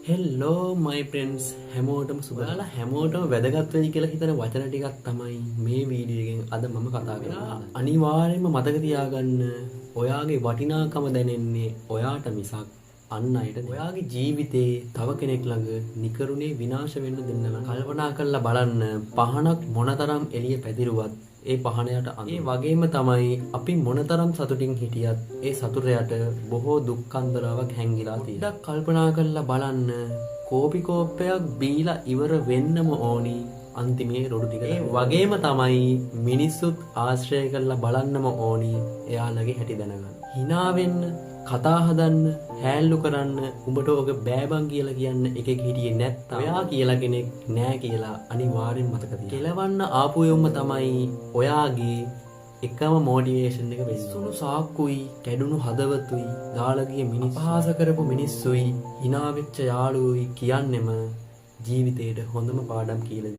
හෙල්ලෝ මයි ප්‍රෙන්ඩ්ස් හැමෝටම සුබලා හැමෝටම වැදගත් වෙයි කියලා හිතන වචන ටිකක් තමයි මේ වීඩියෝ එකෙන් අද මම කතා කරන්නේ. අනිවාර්යයෙන්ම මතක තියාගන්න ඔයාගේ වටිනාකම දැනෙන්නේ ඔයාට මිසක් අන් අයට. ඔයාගේ ජීවිතේ තව කෙනෙක් ළඟ නිකරුණේ විනාශ වෙන්න දෙන්න නම් කල්පනා කරලා බලන්න පහනක් මොනතරම් එළිය පැතිරුවත් ඒ පහනයට ඒ වගේම තමයි අපි මොනතරම් සතුටින් හිටියත් ඒ සතුටයට බොහෝ දුක්ඛන්දරාවක් හැංගිලා තියෙනවා. කල්පනා කරලා බලන්න කෝපි කෝප්පයක් බීලා ඉවර වෙන්නම ඕනි අන්තිමේ රොඩු ටික. ඒ වගේම තමයි මිනිස්සුත් ආශ්‍රය කරලා බලන්නම ඕනි එයාලගේ හැටි දැනගන්න. hina වෙන්න, කතා හදන්න, හැල්ලු කරන්න උඹට ඔක බෑබන් කියලා කියන්න එකෙක් හිටියේ නැත්තම් ඔයා කියලා කෙනෙක් නෑ කියලා අනිවාර්යෙන් මතක තියාගන්න. කෙලවන්න ආපු යොම්ම තමයි ඔයාගේ එකම මොටිවේෂන් එක වෙන්නේ. සුණු සාක්කුයි, කැඩුණු හදවතුයි, දාලා ගිය මිනිස්සු, අපහාස කරපු මිනිස්සුයි, hina වෙච්ච යාළුවෝයි කියන්නෙම ජීවිතේට හොඳම පාඩම් කියලා